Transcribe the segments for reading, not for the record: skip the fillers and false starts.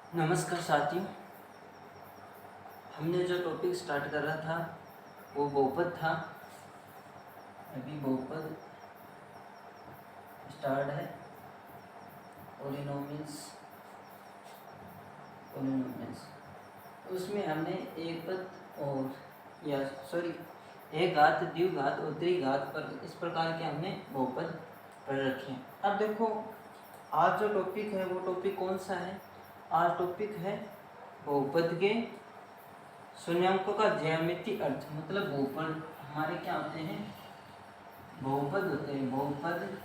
नमस्कार साथियों। हमने जो टॉपिक स्टार्ट कर रहा था वो बहुपद था। अभी बहुपद स्टार्ट है। पॉलिनोमियल्स उसमें हमने एक पद और एक घात, द्विघात और त्रिघात पर इस प्रकार के हमने बहुपद पढ़ रखे हैं। अब देखो आज जो टॉपिक है वो टॉपिक कौन सा है? आज टॉपिक है बहुपद के शून्यांकों का ज्यामितीय अर्थ। मतलब बहुपद हमारे क्या होते हैं? बहुपद होते हैं। बहुपद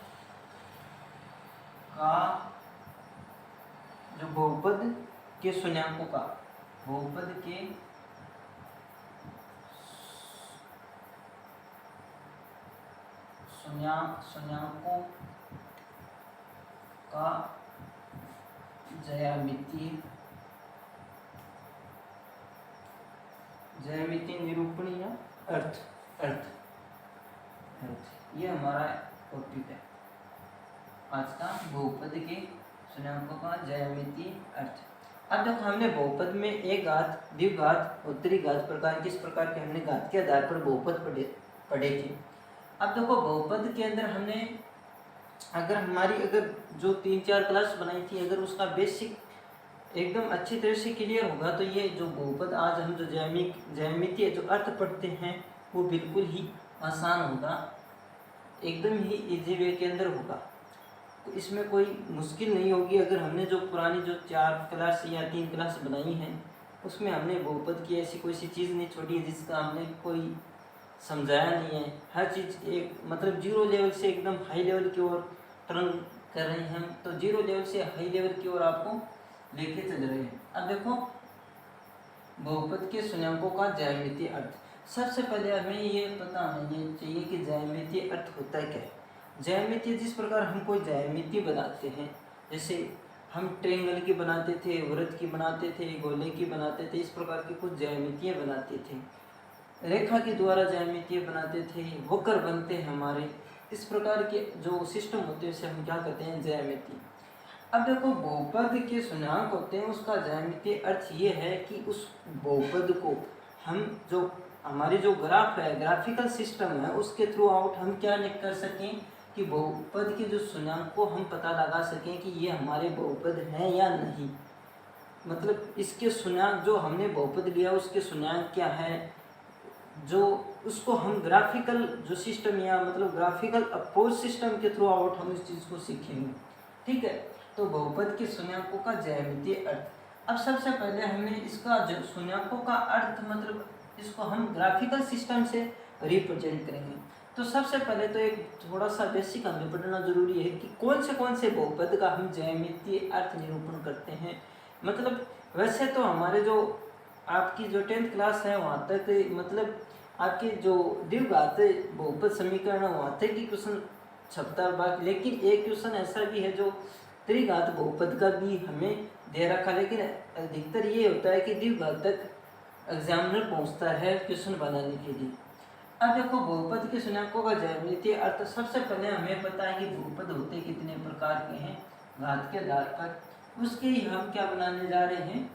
का जो बहुपद के शून्यांकों का बहुपद के शून्यांकों का ज्यामितीय निरूपण या अर्थ अर्थ अर्थ ये हमारा टॉपिक है आज का, बहुपद के शून्यांकों का ज्यामितीय अर्थ। अब देखो हमने बहुपद में एक घात, द्विघात और त्रिघात प्रकार किस प्रकार के हमने घात के आधार पर बहुपद पढ़े थे। अब देखो बहुपद के अंदर हमने अगर जो 3-4 क्लास बनाई थी, अगर उसका बेसिक एकदम अच्छी तरह से क्लियर होगा तो ये जो बहुपद आज हम जो ज्यामितीय जो अर्थ पढ़ते हैं वो बिल्कुल ही आसान होगा, एकदम ही इजी वे के अंदर होगा। तो इसमें कोई मुश्किल नहीं होगी। अगर हमने जो पुरानी जो 4 क्लास या 3 क्लास बनाई हैं उसमें हमने बहुपद की ऐसी कोई सी चीज़ नहीं छोड़ी है जिसका हमने कोई समझाया नहीं है। हर चीज़ एक मतलब जीरो लेवल से एकदम हाई लेवल की ओर टर्न कर रहे हैं हम, तो जीरो लेवल से हाई लेवल की ओर आपको लेके चल रहे हैं। अब देखो बहुपद के शून्यांकों का ज्यामितीय अर्थ। सबसे पहले हमें ये पता होना चाहिए कि ज्यामितीय अर्थ होता है क्या है। ज्यामितीय जिस प्रकार हम कोई ज्यामिति बनाते हैं, जैसे हम ट्रायंगल की बनाते थे, वृत्त की बनाते थे, गोले की बनाते थे, इस प्रकार की कुछ ज्यामितियाँ बनाते थे। रेखा के द्वारा ज्यामितीय बनाते थे, वक्र बनते हैं हमारे। इस प्रकार के जो सिस्टम होते हैं उसे हम क्या कहते हैं? ज्यामिति। अब देखो बहुपद के शून्यांक होते हैं, उसका ज्यामितीय अर्थ ये है कि उस बहुपद को हम जो हमारी जो ग्राफ है, ग्राफिकल सिस्टम है, उसके थ्रू आउट हम क्या नहीं कर सकें कि बहुपद के जो शून्यांक को हम पता लगा सकें कि ये हमारे बहुपद हैं या नहीं। मतलब इसके शून्यांक जो हमने बहुपद लिया उसके शून्यांक क्या है, जो उसको हम ग्राफिकल जो सिस्टम या मतलब ग्राफिकल अप्रोच सिस्टम के थ्रू आउट हम इस चीज़ को सीखेंगे। ठीक है, तो बहुपद के शून्यांकों का ज्यामितीय अर्थ। अब सबसे पहले हमने इसका जो शून्यांकों का अर्थ मतलब इसको हम ग्राफिकल सिस्टम से रिप्रेजेंट करेंगे। तो सबसे पहले तो एक थोड़ा सा बेसिक हमें पढ़ना जरूरी है कि कौन से बहुपद का हम ज्यामितीय अर्थ निरूपण करते हैं। मतलब वैसे तो हमारे जो आपकी जो 10th क्लास है वहाँ तक मतलब आपके जो द्विघात बहुपद समीकरण है वहाँ तक ही क्वेश्चन छपता है, लेकिन एक क्वेश्चन ऐसा भी है जो त्रिघात बहुपद का भी हमें दे रखा, लेकिन अधिकतर ये होता है कि द्विघात तक एग्जामिनर पहुँचता है क्वेश्चन बनाने के लिए। अब देखो बहुपद के शून्यांकों का ज्यामितीय अर्थ। सबसे पहले हमें पता है कि बहुपद होते कितने प्रकार के हैं घात के आधार पर, उसके ही हम क्या बनाने जा रहे हैं,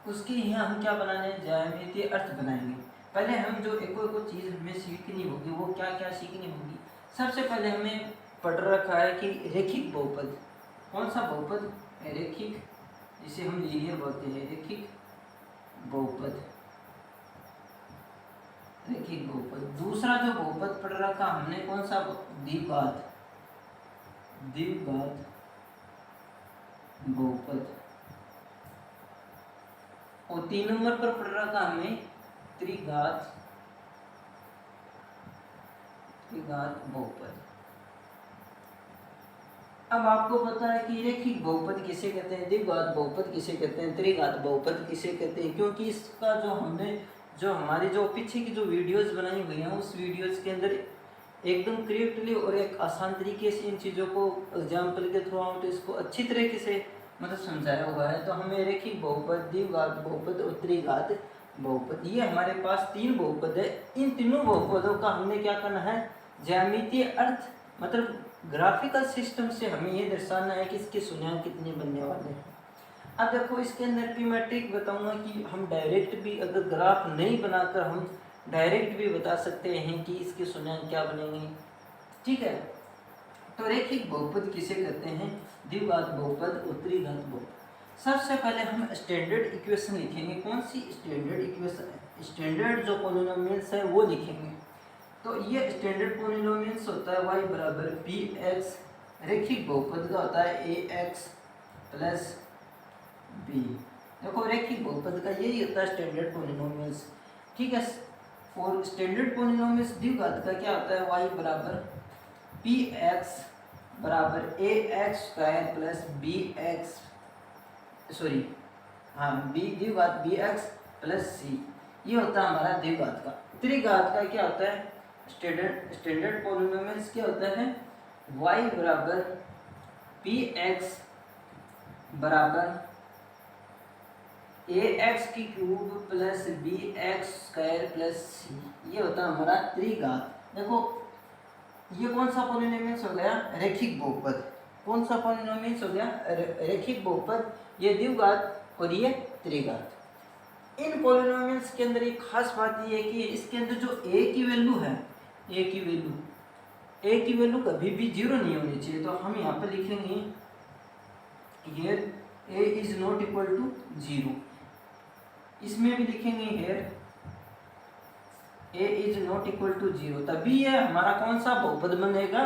उसके ही हम क्या बनाने ज्यामितीय अर्थ बनाएंगे। पहले हम जो एक चीज़ हमें सीखनी होगी वो क्या क्या सीखनी होगी। सबसे पहले हमें पढ़ रखा है कि रेखिक बहुपद। कौन सा बहुपद? रेखिक, जिसे हम लीनियर बोलते हैं, रेखिक बहुपद। रेखिक बहुपद। दूसरा जो बहुपद पढ़ रखा हमने कौन सा? द्विघात बहुपद। और 3 नंबर पर पढ़ रखा हमें त्रिघात बहुपद। अब आपको पता है कि रेखिक बहुपद किसे कहते हैं, द्विघात बहुपद किसे कहते हैं, त्रिघात बहुपद किसे कहते हैं, क्योंकि इसका जो हमने जो हमारी जो पीछे की जो वीडियोस बनाई हुई हैं उस वीडियोस के अंदर एकदम क्रिएटिवली और एक आसान तरीके से इन चीज़ों को एग्जाम्पल के थ्रू आउट इसको अच्छी तरीके से मतलब समझाया हुआ है। तो हमें रेखिक बहुपद, द्विघात बहुपद और त्रिघात बहुपद, ये हमारे पास 3 बहुपद है। इन तीनों बहुपदों का हमने क्या करना है? ज्यामितीय अर्थ मतलब ग्राफिकल सिस्टम से हमें ये दर्शाना है कि इसके शून्यांक कितने बनने वाले हैं। अब देखो इसके अंदर भी मैं ट्रिक बताऊंगा कि हम डायरेक्ट भी अगर ग्राफ नहीं बनाकर हम डायरेक्ट भी बता सकते हैं कि इसके शून्यंक क्या बनेंगे। ठीक है, तो रैखिक बहुपद किसे कहते हैं? द्विघात बहुपद और त्रिघात बहुपद। सबसे पहले हम स्टैंडर्ड इक्वेशन लिखेंगे। कौन सी स्टैंडर्ड इक्वेशन? स्टैंडर्ड जो पॉलिनोमियल्स है वो लिखेंगे। तो ये स्टैंडर्ड पॉलिनोमियल्स होता है y बराबर बी एक्स, रैखिक बहुपद का होता है ए एक्स प्लस बी। देखो रैखिक बहुपद का यही होता है स्टैंडर्ड पॉलिनोमियल्स। ठीक है, और स्टैंडर्ड पॉलिनोमियल्स द्विघात का क्या होता है? y बराबर पी एक्स बराबर A X square plus B X, sorry हाँ बी द्विघात बी एक्स प्लस सी, ये होता है हमारा द्विघात का। त्रिघात का क्या होता है? स्टैंडर्ड पॉलिनोमियल्स क्या होता है? y बराबर पी एक्स बराबर ए एक्स की cube plus B X square plus C, ये होता है हमारा त्रिघात। देखो ये कौन सा पॉलिनोमियल्स हो गया? रैखिक बहुपद। कौन सा पॉलिनोमियल्स हो गया? रैखिक बहुपद। ये द्विघात और ये त्रिघात। इन पॉलिनोमियल्स के अंदर एक खास बात ये है कि इसके अंदर जो a की वैल्यू है, a की वैल्यू कभी भी जीरो नहीं होनी चाहिए। तो हम यहाँ पर लिखेंगे here a is not equal to zero. इसमें भी लिखेंगे here a is not equal to zero. तभी ये हमारा कौन सा बहुपद बनेगा?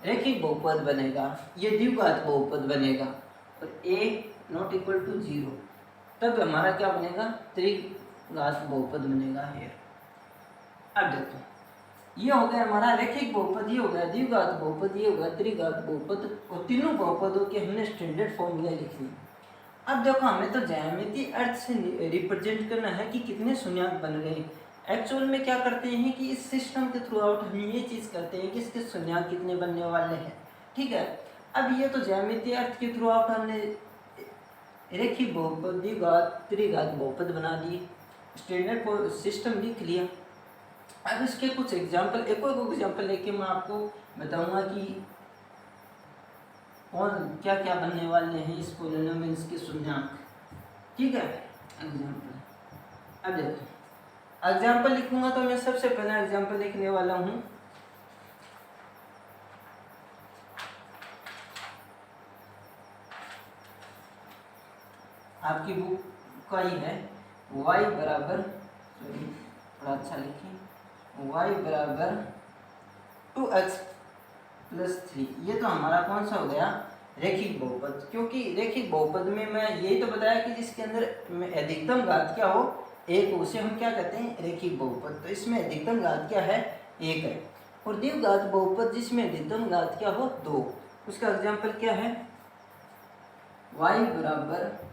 रैखिक बहुपद बनेगा, ये द्विघात बहुपद बनेगा। और a not equal to zero तब हमारा क्या बनेगा? त्रिघात बहुपद बनेगा here। अब देखो ये हो गया हमारा रैखिक बहुपद, ये हो गया द्विघात बहुपद, ये हो गया त्रिघात बहुपद, और तीनों बहुपदों के हमने स्टैंडर्ड फॉर्मूला लिख लिए। अब देखो हमें तो ज्यामितीय अर्थ से रिप्रेजेंट करना है कि कितने शून्यंक बन गए। एक्चुअल में क्या करते हैं कि इस सिस्टम के थ्रू आउट हम ये चीज़ करते हैं कि इसके शून्यंक कितने बनने वाले हैं। ठीक है, अब ये तो ज्यामितीय अर्थ के थ्रू आउट हमने रैखिक बहुपद, द्विघात, त्रिघात बहुपद बना दिए, स्टैंडर्ड सिस्टम लिख लिया। अब इसके कुछ एग्जाम्पल, एक एग्जाम्पल लेके मैं आपको बताऊंगा कि कौन क्या क्या बनने वाले हैं इस पॉलिनोमियल्स के शून्यंक। ठीक है, एग्जाम्पल। अब देखो एग्जाम्पल लिखूंगा तो मैं सबसे पहला एग्जाम्पल लिखने वाला हूँ आपकी बुक का ही है, y बराबर, सॉरी थोड़ा अच्छा लिखिए, y बराबर 2x प्लस 3। ये तो हमारा कौन सा हो गया? रैखिक बहुपद। क्योंकि रैखिक बहुपद में मैं यही तो बताया कि जिसके अंदर अधिकतम घात क्या हो? एक, उसे हम क्या कहते हैं? रैखिक बहुपद। तो इसमें अधिकतम घात क्या है? एक है। और द्विघात बहुपद जिसमें अधिकतम घात क्या हो? दो। उसका एग्जाम्पल क्या है? y बराबर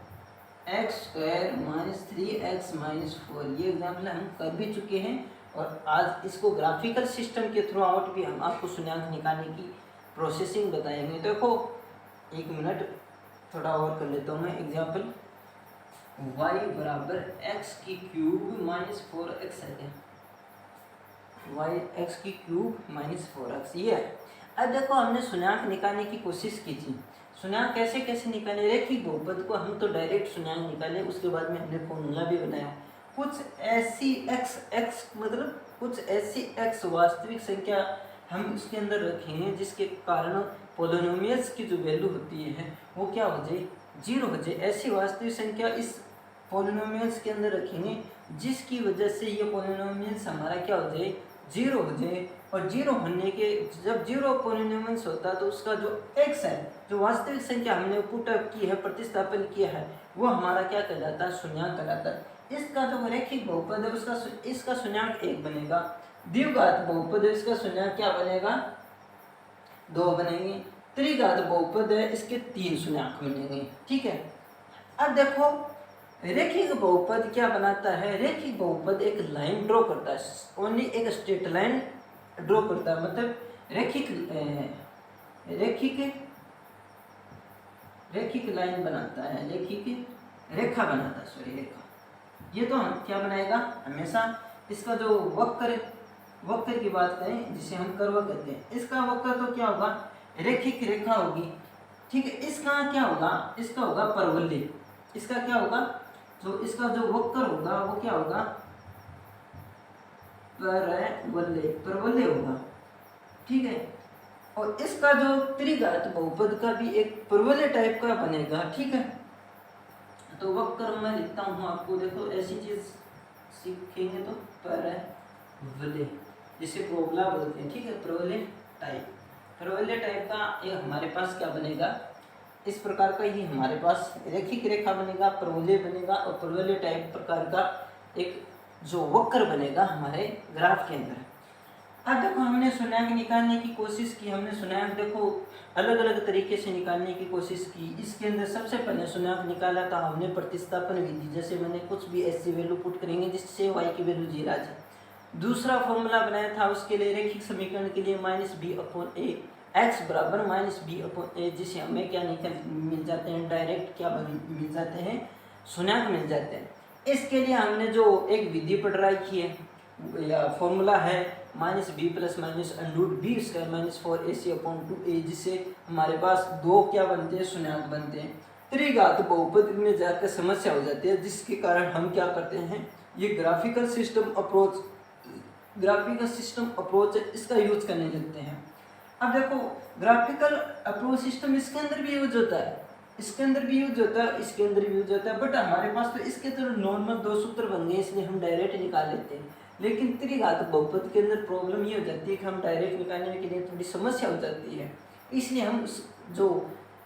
x square minus 3x minus 4। ये एग्जाम्पल हम कर भी चुके हैं और आज इसको ग्राफिकल सिस्टम के थ्रू आउट भी हम आपको शून्यंक निकालने की प्रोसेसिंग बताएंगे। देखो एक मिनट थोड़ा और कर लेता हूँ मैं एग्जाम्पल। y बराबर एक्स की क्यूब माइनस 4x है, y एक्स की क्यूब माइनस 4x ये है। अब देखो हमने शून्यंक निकालने की कोशिश की थी। शून्यंक कैसे कैसे निकाले? रैखिक बहुपद को हम तो डायरेक्ट शून्यंक निकाले, उसके बाद में हमने फॉर्मूला भी बनाया। कुछ ऐसी x मतलब कुछ ऐसी x वास्तविक संख्या हम उसके अंदर रखेंगे जिसके कारण पॉलिनोमियल्स की जो वैल्यू होती है वो क्या हो जाए? जीरो हो जाए। ऐसी वास्तविक संख्या इस पॉलिनोमियल्स के अंदर रखेंगे जिसकी वजह से ये पॉलिनोमियल्स हमारा क्या हो जाए? जीरो हो जाए। और जीरो होने के, जब जीरो पॉलिनोमियल्स होता है तो उसका जो x है, जो वास्तविक संख्या हमने पुट अप की है, प्रतिस्थापन किया है, वो हमारा क्या कहलाता है? शून्यंक कहलाता है। इसका जो रैखिक बहुपद है उसका इसका शून्यंक 1 बनेगा। द्विघात बहुपद है, इसका शून्यंक क्या बनेगा? 2 बनेंगे। त्रिघात बहुपद है, इसके 3 शून्यंक बनेंगे। ठीक है, अब देखो रैखिक बहुपद क्या बनाता है? रैखिक बहुपद एक लाइन ड्रॉ करता है, ओनली एक स्ट्रेट लाइन ड्रॉ करता है, मतलब रैखिक लाइन बनाता है, रैखिक रेखा बनाता है, सॉरी रेखा। ये तो हम क्या बनाएगा? हमेशा इसका जो वक्र की बात करें जिसे हम कर्व कहते हैं, इसका वक्र तो क्या होगा? रैखिक रेखा होगी। ठीक है, इसका क्या होगा? इसका होगा परवलय। इसका क्या होगा, जो इसका जो वक्र होगा वो क्या होगा, परवलय होगा, ठीक है। और इसका जो त्रिघात बहुपद का भी एक परवलय टाइप का बनेगा, ठीक है। तो वक्र मैं लिखता हूँ आपको, देखो ऐसी चीज सीखेंगे तो परवलय, जिसे प्रोबला बोलते हैं, ठीक है। परवलय टाइप का ये हमारे पास क्या बनेगा, इस प्रकार का ही हमारे पास रेखिक रेखा बनेगा, परवलय बनेगा, और परवलय टाइप प्रकार का एक जो वक्र बनेगा हमारे ग्राफ के अंदर। अब देखो हमने शून्यांक निकालने की कोशिश की, हमने शून्यांक देखो अलग अलग तरीके से निकालने की कोशिश की। इसके अंदर सबसे पहले शून्यांक निकाला था हमने प्रतिस्थापन विधि, जैसे मैंने कुछ भी ऐसी वैल्यू पुट करेंगे जिससे y की वैल्यू 0 आ जाए। दूसरा फॉर्मूला बनाया था उसके लिए रेखिक समीकरण के लिए -b/a, x बराबर -b/a, जिसे हमें क्या मिल जाते हैं, डायरेक्ट क्या मिल जाते हैं, शून्यांक मिल जाते हैं। इसके लिए हमने जो एक विधि पढ़ाई की है या फॉर्मूला है -b + -√b² - 4ac/2a, जिससे हमारे पास दो क्या बनते हैं, शून्यांक बनते हैं। त्रिघात बहुपद में जाकर समस्या हो जाती है, जिसके कारण हम क्या करते हैं, ये ग्राफिकल सिस्टम अप्रोच इसका यूज करने लगते हैं। अब देखो ग्राफिकल अप्रोच सिस्टम इसके अंदर भी यूज होता है, इसके अंदर भी यूज होता है, इसके अंदर भी यूज होता है, बट हमारे पास तो इसके तो नॉर्मल दो सूत्र बन गए, इसलिए हम डायरेक्ट निकाल लेते हैं। लेकिन त्रिघात बहुपद के अंदर प्रॉब्लम ये हो जाती है कि हम डायरेक्ट निकालने के लिए थोड़ी समस्या हो जाती है, इसलिए हम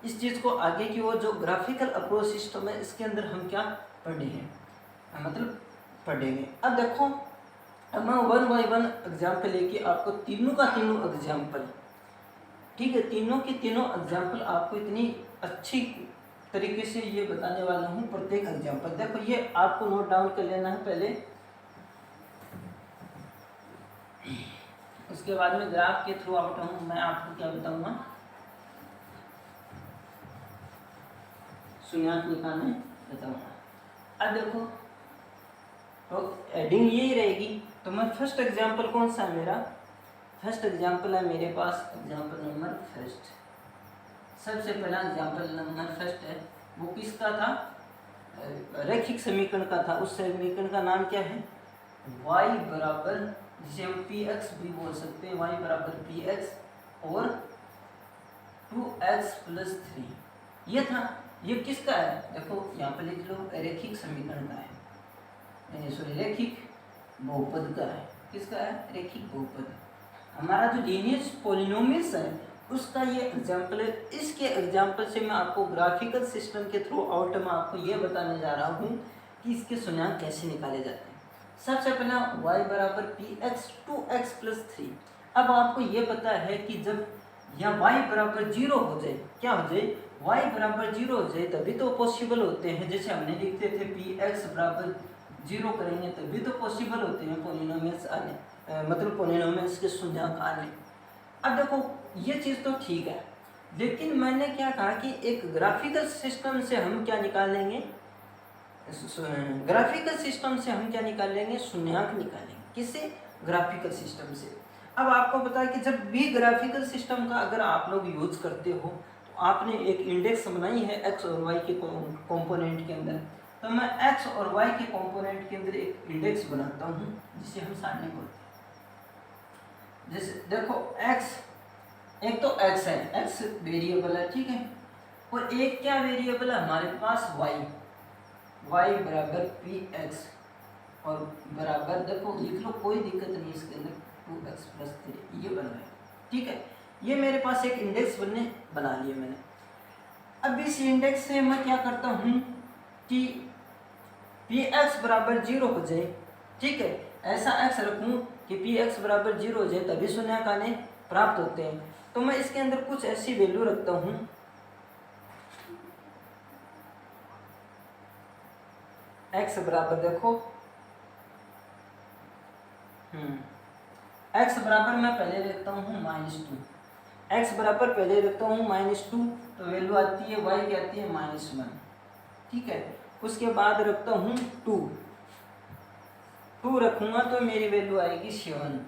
इस चीज़ को आगे की ओर जो ग्राफिकल अप्रोच सिस्टम है इसके अंदर हम क्या पढ़ेंगे, मतलब पढ़ेंगे। अब देखो अब मैं 1 बाय 1 एग्जाम्पल लेके आपको तीनों का तीनों एग्जाम्पल, ठीक है, तीनों के तीनों एग्जाम्पल आपको इतनी अच्छी तरीके से ये बताने वाला हूँ। प्रत्येक एग्जाम्पल देखो ये आपको नोट डाउन कर लेना है पहले, उसके बाद में ग्राफ के थ्रू आउट हूँ मैं आपको क्या बताऊंगा, शून्यांक निकालने बताऊंगा। अब देखो तो एडिंग यही रहेगी, तो मैं फर्स्ट एग्जाम्पल कौन सा है मेरा, फर्स्ट एग्जाम्पल है मेरे पास एग्जाम्पल नंबर फर्स्ट। सबसे पहला एग्जाम्पल नंबर फर्स्ट है वो किसका था, रैखिक समीकरण का था। उस समीकरण का नाम क्या है, y बराबर, जिसे हम px भी बोल सकते हैं, y बराबर px और 2x + 3, ये था। ये किसका है, देखो यहाँ पर लिख लो, रैखिक समीकरण का है, सॉरी रैखिक बहुपद का है। किसका है, रैखिक बहुपद। हमारा जो लीनियर पॉलिनोमियल्स है उसका ये एग्जाम्पल है। इसके एग्जाम्पल से मैं आपको ग्राफिकल सिस्टम के थ्रू आउट मैं आपको ये बताने जा रहा हूँ कि इसके शून्यांक कैसे निकाले जाते हैं। सबसे पहला y बराबर px 2x + 3। अब आपको ये पता है कि जब यह y बराबर 0 हो जाए, क्या हो जाए, y बराबर 0 हो जाए तभी तो पॉसिबल होते हैं। जैसे हमने लिखते थे px बराबर 0 करेंगे तभी तो पॉसिबल होते हैं पॉलिनोमियल्स आने, मतलब पॉलिनोमियल्स के शून्यांक आने। अब देखो ये चीज़ तो ठीक है, लेकिन मैंने क्या कहा कि एक ग्राफिकल सिस्टम से हम क्या निकाल लेंगे, ग्राफिकल सिस्टम से हम क्या निकाल लेंगे, शून्यांक निकालेंगे। किससे, ग्राफिकल सिस्टम से। अब आपको पता है कि जब भी ग्राफिकल सिस्टम का अगर आप लोग यूज करते हो तो आपने एक इंडेक्स बनाई है x और y के कंपोनेंट के अंदर, तो मैं x और y के कंपोनेंट के अंदर एक इंडेक्स बनाता हूँ जिसे हम सारणी बोलते हैं। जैसे देखो x, एक तो x है, x वेरिएबल है, ठीक है, और एक क्या वेरिएबल है हमारे पास y बराबर px और बराबर, देखो लिख लो कोई दिक्कत नहीं इसके अंदर, 2x + 3 ये बन रहा है, ठीक है। ये मेरे पास एक इंडेक्स बना लिया मैंने। अब इस इंडेक्स से मैं क्या करता हूँ कि px बराबर 0 हो जाए, ठीक है, ऐसा x रखूँ कि px बराबर 0 हो जाए तभी शून्यांक आने प्राप्त होते हैं। तो मैं इसके अंदर कुछ ऐसी वैल्यू रखता हूँ, x बराबर देखो x बराबर मैं पहले रखता हूँ -2, x बराबर पहले रखता हूँ -2, तो वैल्यू आती है y की आती है -1, ठीक है। उसके बाद रखता हूँ 2 रखूँगा तो मेरी वैल्यू आएगी 7,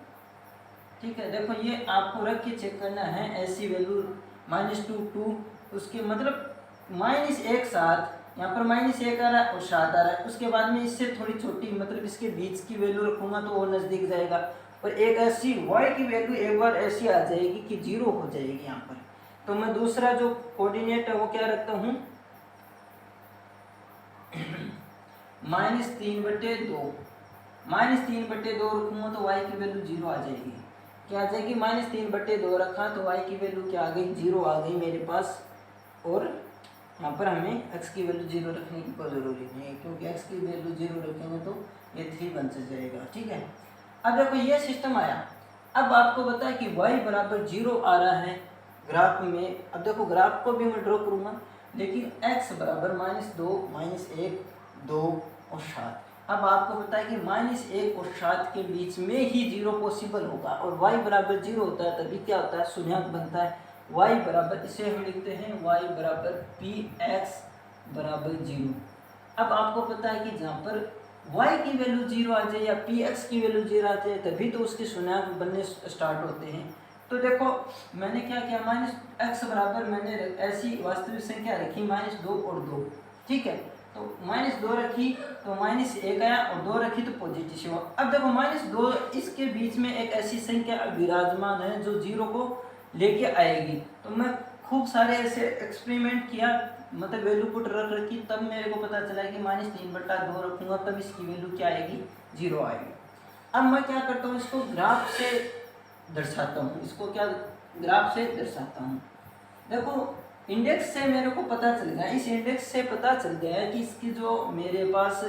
ठीक है। देखो ये आपको रख के चेक करना है, ऐसी वैल्यू -2 2, उसके मतलब -1 साथ यहाँ पर -1 आ रहा है और 7 आ रहा है। उसके बाद में इससे थोड़ी छोटी मतलब इसके बीच की वैल्यू रखूँगा तो वो नज़दीक जाएगा, और एक ऐसी y की वैल्यू एक बार ऐसी आ जाएगी कि 0 हो जाएगी यहाँ पर। तो मैं दूसरा जो कोऑर्डिनेट है वो क्या रखता हूँ, -3/2। -3/2 रखूँगा तो y की वैल्यू 0 आ जाएगी। क्या आ जाएगी, -3/2 रखा तो y की वैल्यू क्या आ गई, 0 आ गई मेरे पास। और यहाँ पर हमें x की वैल्यू 0 रखने की कोई ज़रूरी नहीं है, क्योंकि x की वैल्यू 0 रखेंगे तो ये 3 बन जाएगा। ठीक है, अब देखो ये सिस्टम आया। अब आपको पता है कि y बराबर 0 आ रहा है ग्राफ में। अब देखो ग्राफ को भी मैं ड्रॉ करूँगा, लेकिन x बराबर -2, -1, 2 और 7। अब आपको पता है कि -1 और 7 के बीच में ही 0 पॉसिबल होगा, और y बराबर 0 होता है तभी क्या होता है, शून्यांक बनता है। y बराबर, इसे हम लिखते हैं y बराबर px बराबर 0। अब आपको पता है कि जहाँ पर y की वैल्यू 0 आ जाए या px की वैल्यू 0 आ जाए तभी तो उसके शून्यांक बनने स्टार्ट होते हैं। तो देखो मैंने क्या किया, -x बराबर मैंने ऐसी वास्तविक संख्या रखी -2 और 2। ठीक है, तो -2 रखी तो -1 आया, और 2 रखी तो पॉजिटिव हुआ। अब देखो -2 इसके बीच में एक ऐसी संख्या विराजमान है जो 0 को लेके आएगी। तो मैं खूब सारे ऐसे एक्सपेरिमेंट किया, मतलब वैल्यू पुट रख रखी, तब मेरे को पता चला कि -3/2 रखूँगा तब इसकी वैल्यू क्या आएगी, 0 आएगी। अब मैं क्या करता हूँ, इसको ग्राफ से दर्शाता हूँ। इसको क्या ग्राफ से दर्शाता हूँ, देखो इंडेक्स से मेरे को पता चल गया, इस इंडेक्स से पता चल गया है कि इसकी जो मेरे पास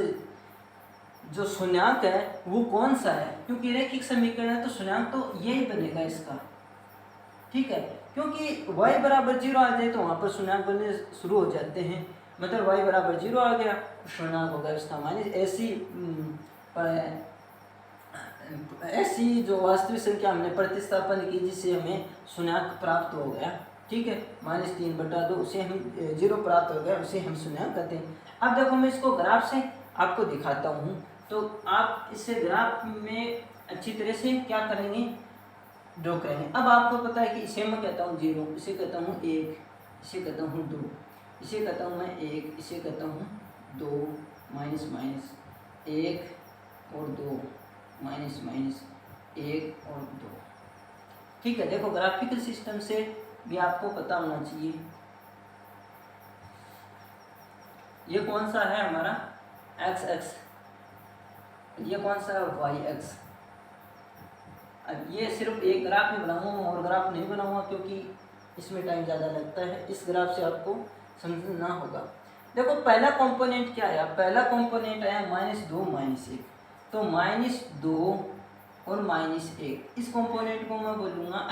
जो शून्यांक है वो कौन सा है, क्योंकि रैखिक समीकरण है तो शून्यांक तो यही बनेगा इसका। ठीक है, क्योंकि y बराबर 0 आ जाए तो वहाँ पर शून्यांक बनने शुरू हो जाते हैं। मतलब y बराबर 0 आ गया, शून्यांक होगा इसका माइनस। ऐसी जो वास्तविक संख्या हमने प्रतिस्थापन की जिससे हमें शून्यांक प्राप्त हो गया। ठीक है, -3/2 उसे हम 0 प्राप्त हो गया, उसे हम शून्यांक कहते हैं। अब देखो मैं इसको ग्राफ से आपको दिखाता हूँ, तो आप इसे ग्राफ में अच्छी तरह से क्या करेंगे, ड्रॉ करेंगे। अब आपको पता है कि इसे मैं कहता हूँ 0, इसे कहता हूँ 1, इसे कहता हूँ 2, इसे कहता हूँ मैं 1, इसे कहता हूँ 2, माइनस 1 और 2, माइनस 1 और 2। ठीक है, देखो ग्राफिकल सिस्टम से भी आपको पता होना चाहिए ये कौन सा है हमारा x, ये कौन सा है y। अब ये सिर्फ एक ग्राफ ही बनाऊंगा और ग्राफ नहीं बनाऊंगा क्योंकि इसमें टाइम ज़्यादा लगता है। इस ग्राफ से आपको समझना होगा। देखो पहला कंपोनेंट क्या आया, पहला कंपोनेंट आया -2 -1, तो -2 और -1, इस कंपोनेंट को मैं बोलूँगा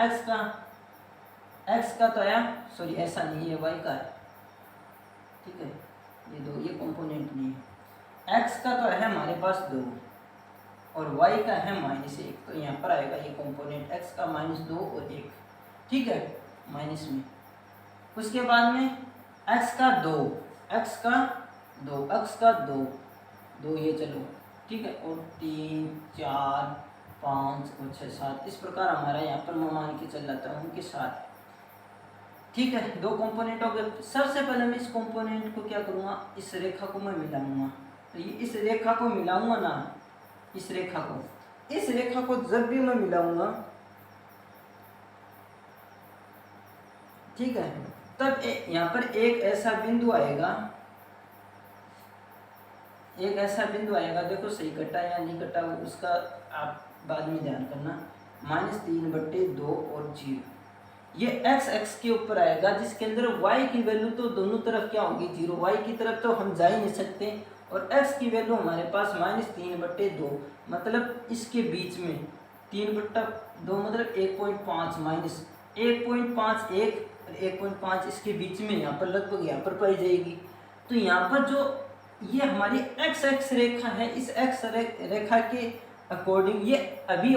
x का तो आया, सॉरी ऐसा नहीं है, y का है। ठीक है, ये कंपोनेंट नहीं है, x का तो है हमारे पास 2 और y का है -1, तो यहाँ पर आएगा ये कंपोनेंट x का -2 और 1। ठीक है, माइनस में। उसके बाद में x का 2 ये चलो। ठीक है, और 3 4 5 और 6 7 इस प्रकार हमारा यहाँ पर मैं मान के चल जाता हूँ कि 7। ठीक है, 2 कंपोनेंट हो गए। सबसे पहले मैं इस कंपोनेंट को क्या करूँगा, इस रेखा को मैं मिलाऊंगा। तो ये इस रेखा को मिलाऊंगा ना, इस रेखा को जब भी मैं मिलाऊंगा, ठीक है, तब यहाँ पर एक ऐसा बिंदु आएगा, देखो सही कटा या नहीं कटा उसका आप बाद में ध्यान करना। -3/2 और 0 ये x के ऊपर आएगा, जिसके अंदर y की वैल्यू तो दोनों तरफ क्या होगी 0, y की तरफ तो हम जा ही नहीं सकते, और x की वैल्यू हमारे पास -3/2, मतलब इसके बीच में 3/2 मतलब 1.5 माइनस 1.5 और 1.5 इसके बीच में यहाँ पर लगभग यहाँ पर पाई जाएगी। तो यहाँ पर जो ये हमारी x रेखा है, इस x रेखा के अकॉर्डिंग ये अभी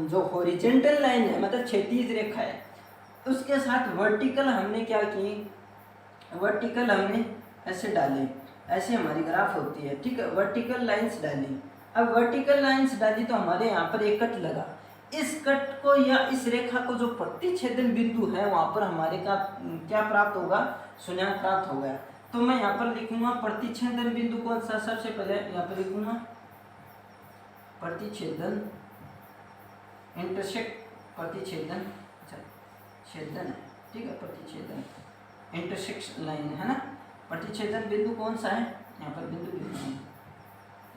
जो हॉरिजॉन्टल लाइन है मतलब क्षैतिज रेखा है, उसके साथ वर्टिकल हमने क्या की, वर्टिकल हमने ऐसे डाले, ऐसे हमारी ग्राफ होती है। ठीक है, वर्टिकल लाइंस डाली। अब वर्टिकल लाइंस डाली तो हमारे यहाँ पर एक कट लगा, इस कट को या इस रेखा को जो प्रतिच्छेदन बिंदु है वहाँ पर हमारे का क्या प्राप्त होगा, शून्यांक प्राप्त हो गया। तो मैं यहाँ पर लिखूंगा प्रतिच्छेदन बिंदु कौन सा, सबसे पहले यहाँ पर लिखूंगा प्रतिच्छेदन, इंटरसेक्ट, प्रतिच्छेदन, अच्छा छेदन है, ठीक है, प्रतिच्छेदन इंटरसेक्शन लाइन है ना। प्रतिच्छेदन बिंदु कौन सा है, यहाँ पर बिंदु लिखूंगा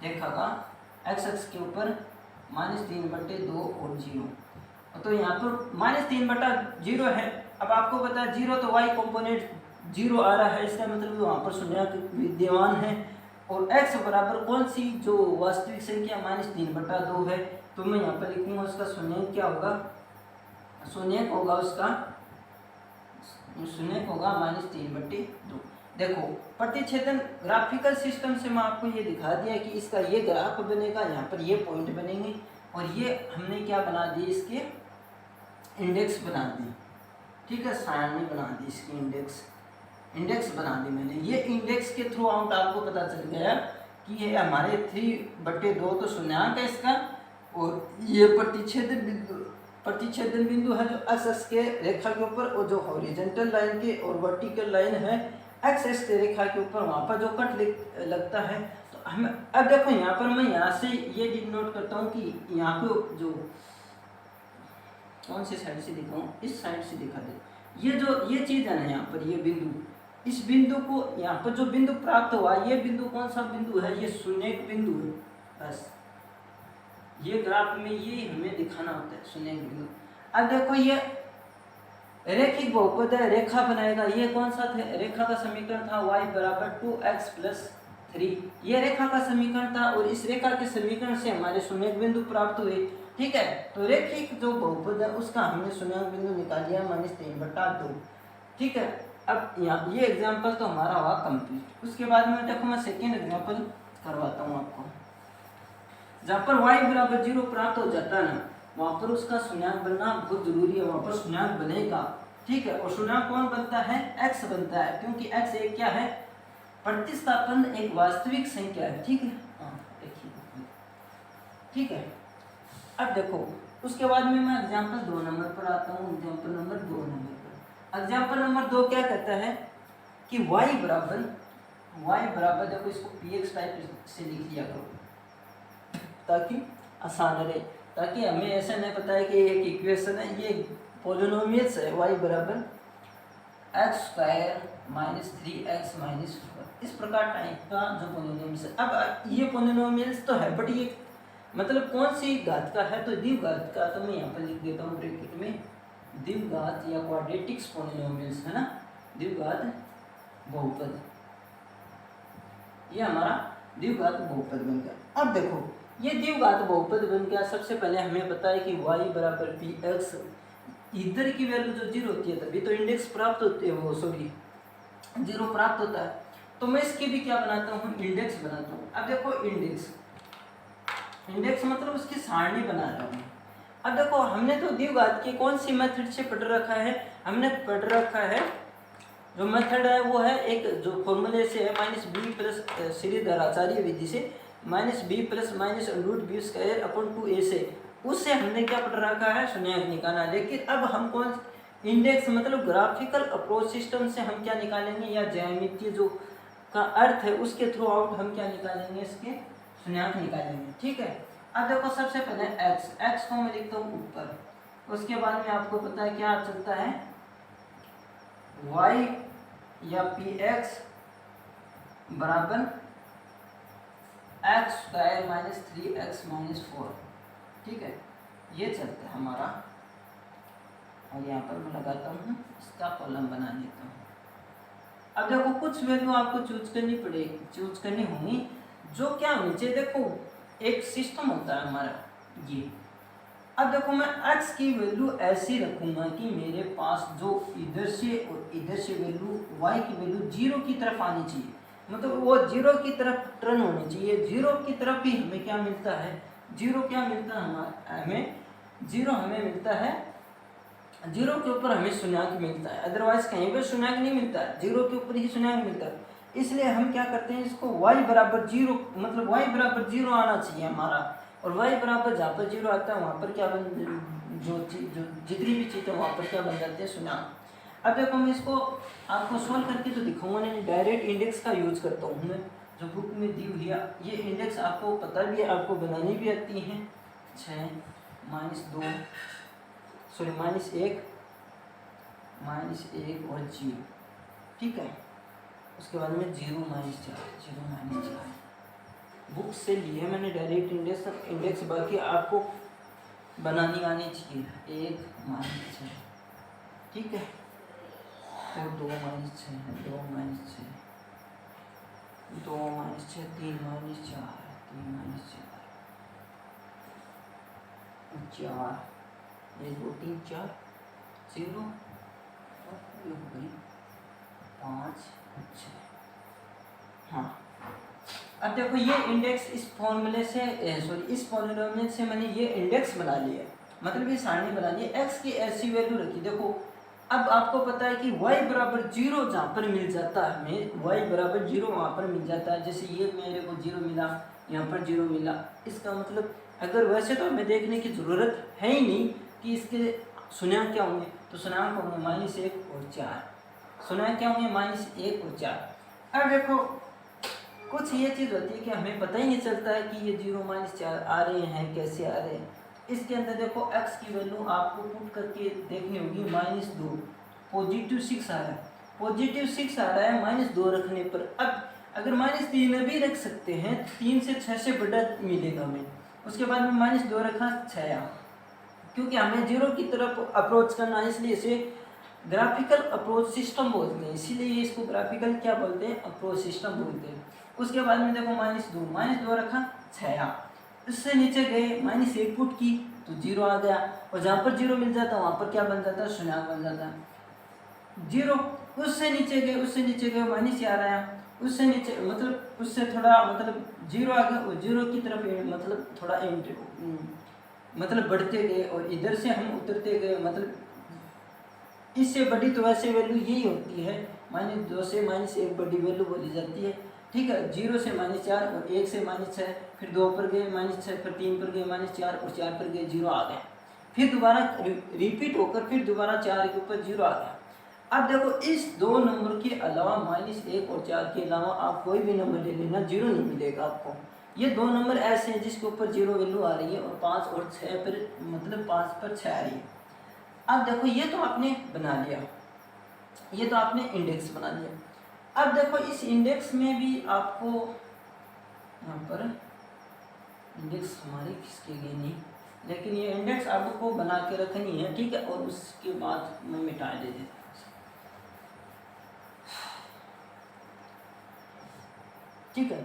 रेखा का एक्स अक्ष के ऊपर -3/2 और 0, तो यहाँ पर -3/0 है। अब आपको पता है 0 तो y कंपोनेंट 0 आ रहा है, इसका मतलब वहाँ पर शून्यांक विद्यमान है। और x बराबर कौन सी जो वास्तविक संख्या -3/2 है, तो मैं यहाँ पर लिखूंगा उसका शून्यांक क्या होगा, शून्यांक होगा उसका, शून्यांक होगा -3/2। देखो प्रतिच्छेदन ग्राफिकल सिस्टम से मैं आपको ये दिखा दिया कि इसका ये ग्राफ बनेगा, यहाँ पर ये पॉइंट बनेंगे और ये हमने क्या बना दी, इसके इंडेक्स बना दी, ठीक है, सारणी बना दी, इसकी इंडेक्स बना दी मैंने। ये इंडेक्स के थ्रू आउट आपको पता चल गया कि ये हमारे 3/2 तो शून्यांक है इसका, और ये प्रतिच्छेदन बिंदु है जो एक्स के रेखा के ऊपर, और जो हॉरिजॉन्टल लाइन के और वर्टिकल लाइन है एक्स के रेखा के ऊपर, वहाँ पर जो कट लगता है। तो हमें अब देखो यहाँ पर मैं यहाँ से ये डिनोट करता हूँ कि यहाँ पे जो कौन सी साइड से दिखाऊँ, इस साइड से दिखा दे, ये चीज़ है ना, यहाँ पर ये बिंदु, इस बिंदु को यहाँ पर जो बिंदु प्राप्त हुआ, ये बिंदु कौन सा बिंदु है, ये शून्य बिंदु है। बस ये ग्राफ में ये हमें दिखाना होता है, शून्य बिंदु। अब देखो ये रैखिक बहुपद है, रेखा बनाएगा, ये कौन सा था, रेखा का समीकरण था y = 2x + 3, ये रेखा का समीकरण था, और इस रेखा के समीकरण से हमारे शून्य बिंदु प्राप्त हुए, ठीक है। तो रैखिक जो बहुपद है उसका हमने शून्य बिंदु निकाल लिया -3/2, ठीक है। अब यहाँ ये एग्जाम्पल तो हमारा हुआ कंप्लीट। उसके बाद में देखो मैं सेकेंड एग्जाम्पल करवाता हूँ आपको, जहाँ पर y = 0 प्राप्त हो जाता है ना, वहाँ पर उसका शून्यांक बनना बहुत जरूरी है, वहाँ पर शून्यांक बनेगा, ठीक है। और शून्यांक कौन बनता है, x बनता है, क्योंकि x एक क्या है, प्रतिस्थापन एक वास्तविक संख्या है, ठीक है, ठीक है। अब देखो उसके बाद में मैं एग्जाम्पल 2 नंबर पर आता हूँ, एग्जाम्पल नंबर 2 नंबर पर। एग्जाम्पल नंबर 2 क्या कहता है कि y बराबर देखो इसको px टाइप से लिख लिया करो ताकि आसान रहे, ताकि हमें ऐसा नहीं पता है कि एक इक्वेशन है, ये पॉलिनोमियल्स है, y बराबर x² - 3x - 4, इस प्रकार टाइप का जो पॉलिनोमियल्स है। अब ये पॉलिनोमियल्स तो है, बट ये मतलब कौन सी घात का है, तो द्विघात का, तो मैं यहाँ पर लिख देता हूँ ब्रैकेट में द्विघात या क्वाड्रेटिक्स पॉलिनोमियल्स है ना, द्विघात बहुपद, ये हमारा द्विघात बहुपद बन गया। अब देखो ये द्विघात बहुपद बन गया, सबसे पहले हमें पता है कि y = px, इधर की वैल्यू जो 0 होती है तभी तो इंडेक्स प्राप्त होते हैं, वो सॉरी 0 प्राप्त होता है। तो मैं इसकी भी क्या बनाता हूँ, इंडेक्स बनाता हूँ। अब देखो इंडेक्स मतलब उसकी सारणी बना रहा हूँ। अब देखो हमने तो द्विघात के कौन सी मेथड से पढ़ रखा है, हमने पढ़ रखा है जो मेथड है वो है एक जो फॉर्मूले से है -b+ श्रीधराचार्य विधि से -b + -√b² से, उससे हमने क्या पढ़ रखा है, शून्यांक निकालना। लेकिन अब हम कौन इंडेक्स मतलब ग्राफिकल अप्रोच सिस्टम से हम क्या निकालेंगे, या ज्यामितीय जो का अर्थ है उसके थ्रू आउट हम क्या निकालेंगे, इसके शून्यांक निकालेंगे, ठीक है। अब देखो सबसे पहले x को मैं लिखता हूँ ऊपर, उसके बाद में आपको पता है क्या चलता है, y या px बराबर x² - 3x - 4, ठीक है, ये चलता है हमारा। और यहाँ पर मैं लगाता हूँ इसका कॉलम बना देता हूँ। अब देखो कुछ वैल्यू आपको चूज करनी होंगी, जो क्या होनी चाहिए, देखो एक सिस्टम होता है हमारा ये। अब देखो मैं x की वैल्यू ऐसी रखूंगा कि मेरे पास जो इधर से और इधर से वैल्यू y की वैल्यू 0 की तरफ आनी चाहिए, मतलब वो 0 की तरफ टर्न होनी चाहिए। 0 की तरफ ही हमें क्या मिलता है, 0 क्या मिलता है हमें 0 हमें मिलता है, 0 के ऊपर हमें शून्यांक मिलता है, अदरवाइज कहीं पर शून्यांक नहीं मिलता है, 0 के ऊपर ही शून्यांक मिलता है। इसलिए हम क्या करते हैं, इसको y = 0 मतलब y = 0 आना चाहिए हमारा, और y बराबर जहाँ पर 0 आता है वहाँ पर क्या बन जो जितनी भी चीज़ें वहाँ पर क्या बन जाती है, शून्यांक। अब देखो मैं इसको आपको सॉल्व करके तो दिखाऊंगा नहीं, डायरेक्ट इंडेक्स का यूज करता हूँ मैं, जो बुक में दी हुई है। ये इंडेक्स आपको पता भी है, आपको बनानी भी आती है। 6 -2 सॉरी -1 और 0, ठीक है। उसके बाद में 0 -4 बुक से लिए मैंने डायरेक्ट इंडेक्स, बाकी आपको बनानी आनी चाहिए। 1 -6, ठीक है, और 2 -6 2 -6 2 -6 3 -4 3 -4 1 2 3 4 0 और ये हो गई 5 6। हाँ, अब देखो ये इंडेक्स इस फॉर्मूले से इस पॉलिनोमियल से मैंने ये इंडेक्स बना लिया, मतलब ये सारणी बना ली। एक्स की ऐसी वैल्यू रखी, देखो अब आपको पता है कि y बराबर 0 जहाँ पर मिल जाता है हमें, y बराबर 0 वहाँ पर मिल जाता है। जैसे ये मेरे को 0 मिला, यहाँ पर 0 मिला, इसका मतलब अगर वैसे तो हमें देखने की ज़रूरत है ही नहीं कि इसके शून्यांक क्या होंगे, तो शून्यांक होंगे -1 और 4, शून्यांक क्या होंगे -1 और 4। अब देखो कुछ ये चीज़ होती है कि हमें पता ही नहीं चलता है कि ये 0 -4 आ रहे हैं, कैसे आ रहे हैं। इसके अंदर देखो x की वैल्यू आपको पुट करके देखनी होगी, -2 पॉजिटिव 6 आ रहा है, पॉजिटिव 6 आ रहा है -2 रखने पर। अब अगर -3 भी रख सकते हैं, 3 से 6 से बड़ा मिलेगा हमें। उसके बाद में -2 रखा 6 आ, क्योंकि हमें 0 की तरफ अप्रोच करना है, इसलिए इसे ग्राफिकल अप्रोच सिस्टम बोलते हैं, इसीलिए इसको ग्राफिकल क्या बोलते हैं, अप्रोच सिस्टम बोलते हैं। उसके बाद में देखो -2 रखा 6 आ, इससे नीचे गए -1 पुट की तो 0 आ गया, और जहाँ पर 0 मिल जाता है वहाँ पर क्या बन जाता है, शून्यांक बन जाता है 0। उससे नीचे गए -4 आया, उससे नीचे मतलब उससे थोड़ा मतलब 0 आ गया, और 0 की तरफ मतलब थोड़ा मतलब बढ़ते गए, और इधर से हम उतरते गए, मतलब इससे बड़ी तो वैसे वैल्यू यही होती है, -2 से -1 बड़ी वैल्यू बोली जाती है, ठीक है। 0 से -4 और 1 से -6, फिर 2 पर गए -6, फिर 3 पर गए -4 और 4 पर गए 0 आ गए, फिर दोबारा रिपीट होकर फिर दोबारा 4 के ऊपर 0 आ गया। अब देखो इस दो नंबर के अलावा -1 और 4 के अलावा आप कोई भी नंबर ले लेना, 0 नहीं मिलेगा आपको। ये दो नंबर ऐसे हैं जिसके ऊपर 0 वैल्यू आ रही है, और 5 और 6 पर मतलब 5 पर 6 आ रही है। अब देखो ये तो आपने बना लिया, ये तो आपने इंडेक्स बना लिया। अब देखो इस इंडेक्स में भी आपको यहाँ पर इंडेक्स हमारी किसके लिए नहीं, लेकिन ये इंडेक्स आपको बना के रखनी है, ठीक है। और उसके बाद मैं मिटा दे देता हूँ, ठीक है,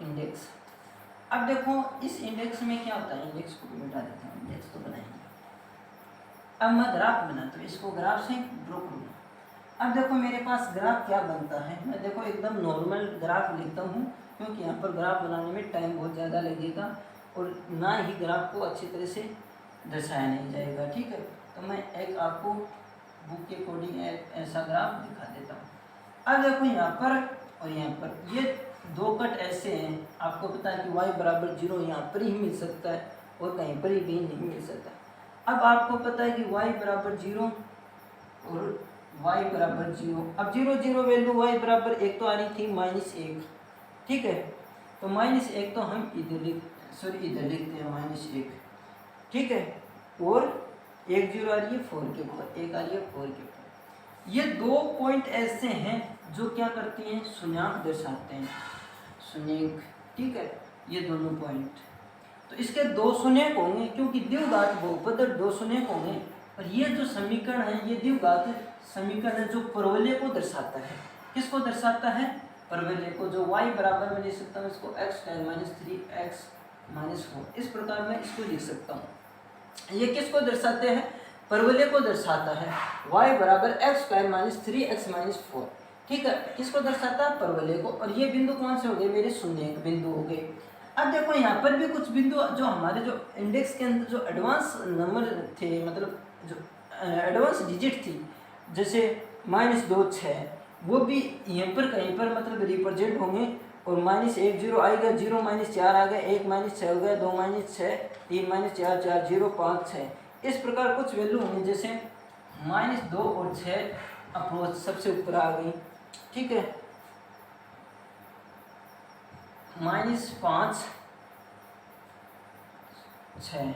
इंडेक्स। अब देखो इस इंडेक्स में क्या होता है, इंडेक्स को मिटा देता हूँ, इंडेक्स तो बनाएंगे। अब मैं ग्राफ बनाता हूँ, इसको ग्राफ से ड्रॉ करूँगा। अब देखो मेरे पास ग्राफ क्या बनता है, मैं देखो एकदम नॉर्मल ग्राफ लिखता हूँ, क्योंकि यहाँ पर ग्राफ बनाने में टाइम बहुत ज़्यादा लगेगा, और ना ही ग्राफ को अच्छी तरह से दर्शाया नहीं जाएगा, ठीक है। तो मैं एक आपको बुक के अकॉर्डिंग ऐसा ग्राफ दिखा देता हूँ। अब देखो यहाँ पर और यहाँ पर ये दो कट ऐसे हैं, आपको पता है कि y बराबर 0 यहाँ पर ही मिल सकता है, और कहीं पर भी नहीं मिल सकता। अब आपको पता है कि y बराबर 0 और y बराबर 0, अब 0 0 वैल्यू y बराबर 1 तो आ रही थी -1, ठीक है। तो -1 तो हम इधर लिखते हैं -1, ठीक है। और 1 0 आ रही है 4 के ऊपर, 1 आ रही है 4 के ऊपर। ये दो पॉइंट ऐसे हैं जो क्या करती हैं, शून्यांक दर्शाते हैं, शून्यांक, ठीक है। ये दोनों पॉइंट, तो इसके दो शून्यक होंगे, क्योंकि द्विघात बहुपद दो शून्यक होंगे। और ये जो समीकरण है, ये द्विघात समीकरण जो परवलय को दर्शाता है, किसको दर्शाता है, परवलय को। जो y बराबर में लिख सकता हूँ इसको x² - 3x - 4, इस प्रकार मैं इसको लिख सकता हूँ। ये किसको दर्शाते हैं, परवलय को दर्शाता है, y बराबर x² - 3x - 4, ठीक है। किसको दर्शाता है, परवलय को। और ये बिंदु कौन से हो गए, मेरे शून्यक बिंदु हो गए। अब देखो यहाँ पर भी कुछ बिंदु जो हमारे जो इंडेक्स के अंदर जो एडवांस नंबर थे, मतलब जो एडवांस डिजिट थी, जैसे -2 6, वो भी यहाँ पर कहीं पर मतलब रिप्रेजेंट होंगे। और -1 0 आएगा, 0 -4 आ गया, 1 -6 हो गया, 2 -6, 3 -4 4 0 5 6, इस प्रकार कुछ वैल्यू होंगे। जैसे -2 और 6 अप्रोच सबसे ऊपर आ गई, ठीक है। -5 6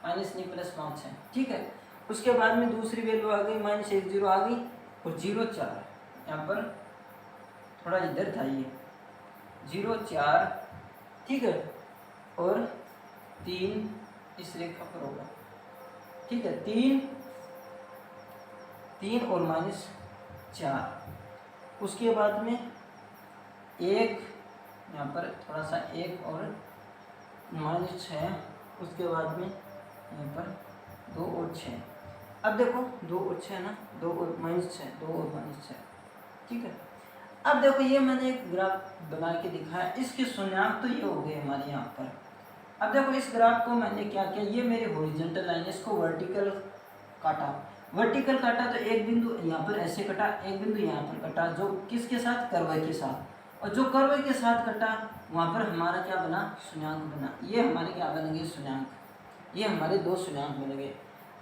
माइनस नहीं +5 6, ठीक है। उसके बाद में दूसरी वैल्यू आ गई -1 0 आ गई और 0 4, यहाँ पर थोड़ा इधर था ये 0 4, ठीक है, और 3 इस रेखा पर होगा, ठीक है। 3 और -4, उसके बाद में 1 यहाँ पर थोड़ा सा 1 और -6, उसके बाद में यहाँ पर 2 और 6। अब देखो 2 और 6 ना, 2 और -6, 2 और -6, ठीक है। अब देखो ये मैंने एक ग्राफ बना के दिखाया, इसके शून्यंक तो ये हो गए हमारे यहाँ पर। अब देखो इस ग्राफ को मैंने क्या किया, ये मेरी हॉरिजॉन्टल लाइन है, इसको वर्टिकल काटा। वर्टिकल काटा तो एक बिंदु यहाँ पर ऐसे कटा, एक बिंदु यहाँ पर कटा, जो किसके साथ, कर्व के साथ। और जो कर्व के साथ कटा वहाँ पर हमारा क्या बना, शून्यंक बना। ये हमारे क्या बनेंगे, शून्यंक, ये हमारे 2 शून्यंक बनेंगे।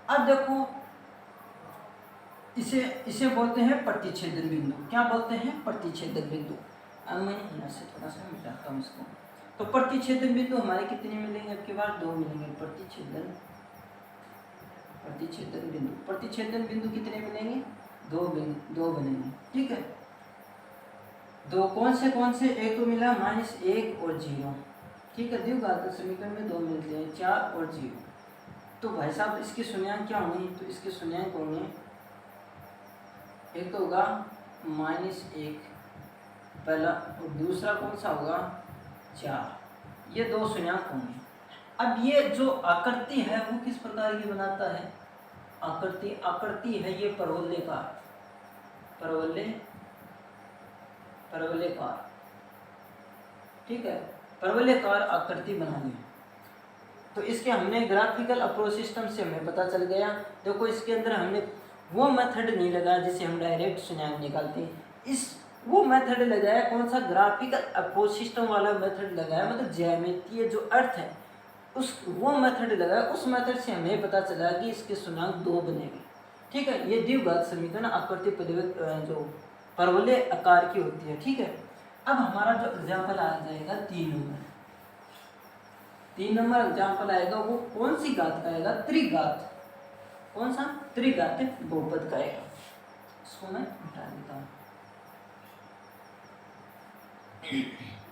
अब देखो इसे बोलते हैं प्रतिच्छेदन बिंदु। क्या बोलते हैं, प्रतिच्छेदन बिंदु। अब मैं यहाँ से थोड़ा सा मिटाता हूँ इसको। तो प्रतिच्छेदन बिंदु हमारे कितने मिलेंगे, अब की बार 2 मिलेंगे। प्रतिच्छेदन बिंदु, प्रतिच्छेदन बिंदु कितने मिलेंगे, 2 बनेंगे, ठीक है। 2 कौन से, एक तो मिला -1 और 0, ठीक है। द्विघात समीकरण में 2 मिलते हैं, 4 और 0। तो भाई साहब इसके शून्यंक क्या होंगे, तो इसके शून्यंक होंगे, एक तो होगा -1 पहला, और दूसरा कौन सा होगा, 4। ये 2 शून्यंक होंगे। अब ये जो आकृति है वो किस प्रकार की बनाता है, आकृति है ये परवलयकार, ठीक है, परवलयकार आकृति बनानी है। तो इसके हमने ग्राफिकल अप्रोच सिस्टम से हमें पता चल गया। देखो इसके अंदर हमने वो मेथड नहीं लगाया जिसे हम डायरेक्ट शून्यंक निकालते हैं, वो मेथड लगाया, कौन सा, ग्राफिकल अप्रोच सिस्टम वाला मेथड लगाया, मतलब ज्यामितीय जो अर्थ है वो मेथड लगाया। उस मेथड से हमें पता चला कि इसके शून्यंक 2 बनेंगे, ठीक है। ये द्विघात समीकरण आकृति जो परवलय आकार की होती है, ठीक है। अब हमारा जो एग्जाम्पल आ जाएगा 3 नंबर एग्जाम्पल आएगा, वो कौन सी घात का आएगा, त्रिघात। कौन सा, त्रिघात बहुपद का आएगा। इसको मैं हटा देता हूँ।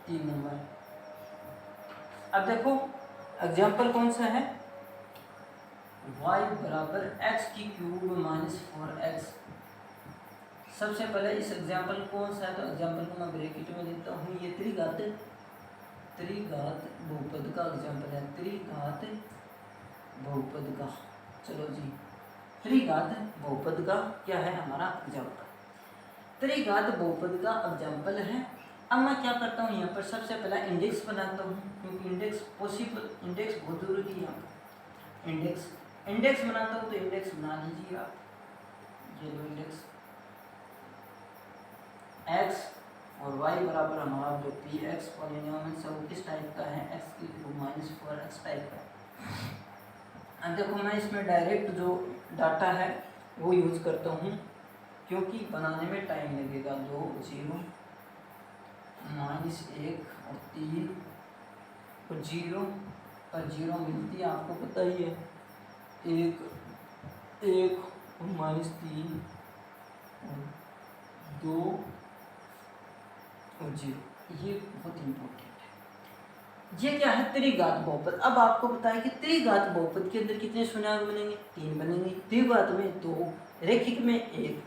3 नंबर, अब देखो एग्जाम्पल कौन सा है, y बराबर x³ - 4x। सबसे पहले इस एग्जाम्पल कौन सा है, तो एग्जाम्पल को मैं ब्रैकेट में देता हूँ। ये त्रिघात बहुपद का एग्जाम्पल है, त्रिघात बहुपद का। चलो जी, त्रिघात बहुपद का क्या है हमारा एग्जाम्पल, त्रिघात बहुपद का एग्जाम्पल है। अब मैं क्या करता हूँ, यहाँ पर सबसे पहला इंडेक्स बनाता हूँ, क्योंकि इंडेक्स बहुत जरूरी है। यहाँ इंडेक्स बनाता हूँ, तो इंडेक्स बना लीजिए आप। ये लो इंडेक्स, x और y बराबर हमारा जो px पॉलिनोमियल है वो किस टाइप का है, x³ - 4x टाइप का। अब देखो मैं इसमें डायरेक्ट जो डाटा है वो यूज करता हूँ, क्योंकि बनाने में टाइम लगेगा। 2 0 -1 और 3 और 0 और 0 मिलती है, आपको पता ही है, 1 और -3 और 2 और 0। ये बहुत इम्पोर्टेंट है। ये क्या है, त्रिघात बहुपद। अब आपको बताया कि त्रिघात बहुपद के अंदर कितने शून्यंक बनेंगे, 3 बनेंगे। द्विघात में 2, रैखिक में 1।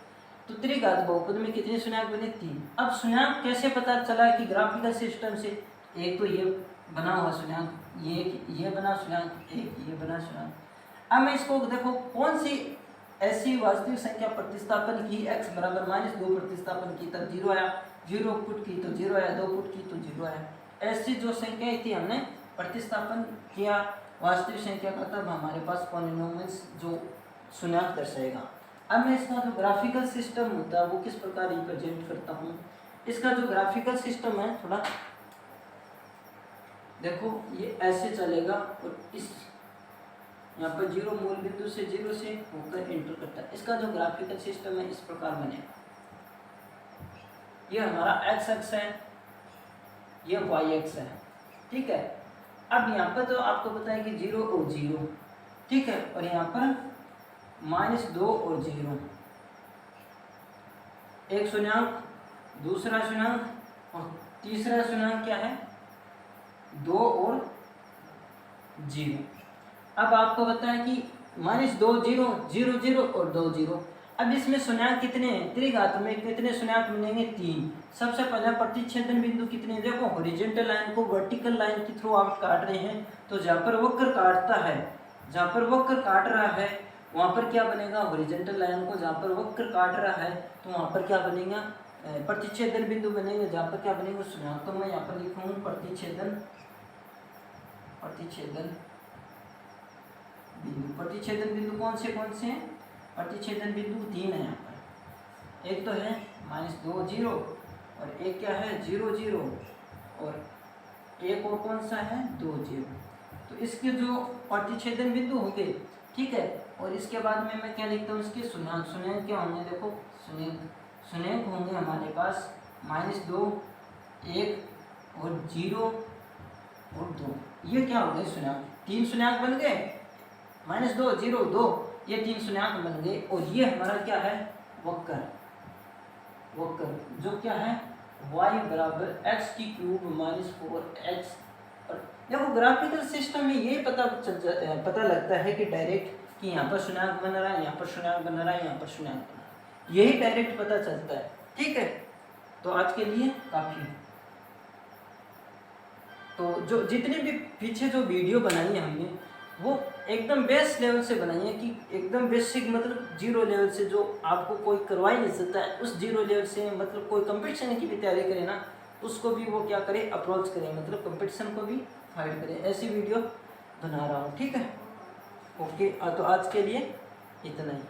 तो त्रिघात बहुपद में कितने शून्यंक बने, 3। अब शून्यंक कैसे पता चला कि ग्राफिकल सिस्टम से, एक तो ये बना हुआ शून्यंक, ये बना शून्यंक, एक ये बना शून्यंक। अब मैं इसको देखो कौन सी ऐसी वास्तविक संख्या प्रतिस्थापन की, x बराबर -2 प्रतिस्थापन की तब 0 आया, 0 पुट की तो 0 आया, 2 पुट की तो 0 आया। ऐसी जो संख्या थी हमने प्रतिस्थापन किया वास्तविक संख्या का, तब हमारे पास पॉलिनोमियल्स जो शून्यंक दर्शाएगा। अब मैं इसका जो ग्राफिकल सिस्टम होता है वो किस प्रकार रिप्रेजेंट करता हूँ। इसका जो ग्राफिकल सिस्टम है, थोड़ा देखो, ये ऐसे चलेगा और इस यहाँ पर 0 मूल बिंदु से 0 से होकर एंटर करता है। इसका जो ग्राफिकल सिस्टम है इस प्रकार बनेगा। ये हमारा एक्स अक्ष है, ये वाई अक्ष है, ठीक है। अब यहाँ पर तो आपको पता है कि 0 और 0, ठीक है, और यहाँ पर -2 और 0, एक शून्यंक, दूसरा शून्यंक और तीसरा शून्यंक क्या है 2 और 0। अब आपको पता है कि -2 0 0 0 और 2 0। अब इसमें शून्यंक कितने हैं, त्रिघात में कितने शून्यंक मिलेंगे 3। सबसे पहले प्रतिच्छेदन बिंदु कितने, देखो हॉरिजॉन्टल लाइन को वर्टिकल लाइन के थ्रू आप काट रहे हैं, तो जहाँ पर वक्र काटता है, जहाँ पर वक्र काट रहा है वहाँ पर क्या बनेगा, हॉरिजॉन्टल लाइन को जहाँ पर वक्र काट रहा है तो वहाँ पर क्या बनेगा, प्रतिच्छेदन बिंदु बनेगा, जहाँ पर क्या बनेगा शून्यंक। तो मैं यहाँ पर लिखूँ प्रतिच्छेदन बिंदु। प्रतिच्छेदन बिंदु कौन से हैं, प्रतिच्छेदन बिंदु 3 है यहाँ पर। एक तो है -2 0 और एक क्या है 0 0 और एक और कौन सा है 2 0। तो इसके जो प्रतिच्छेदन बिंदु होंगे, ठीक है, और इसके बाद में मैं क्या लिखता हूँ, इसके शून्यंक क्या होंगे, देखो शून्यंक होंगे हमारे पास -2 1 और 0 और 2। ये क्या हो गए शून्यंक, 3 शून्यंक बन गए, -2 0 2, ये 3 शून्यंक बन गए। और ये हमारा क्या है वक्र जो क्या है y = x³ - 4x। और देखो ग्राफिकल सिस्टम में ये पता लगता है कि डायरेक्ट कि यहाँ पर शून्यंक बन रहा है, यहाँ पर शून्यंक बन रहा है, यहाँ पर शून्यंक बन रहा है, यही डायरेक्ट पता चलता है, ठीक है। तो आज के लिए काफ़ी। तो जो जितनी भी पीछे जो वीडियो बनाई है हमने वो एकदम बेस लेवल से बनाई है, कि एकदम बेसिक मतलब 0 लेवल से, जो आपको कोई करवा ही नहीं सकता है, उस 0 लेवल से मतलब कोई कंपटीशन की भी तैयारी करे ना, उसको भी वो क्या करे, अप्रोच करे, मतलब कंपटीशन को भी फाइट करे। ऐसी वीडियो बना रहा हूँ, ठीक है। ओके, तो आज के लिए इतना ही।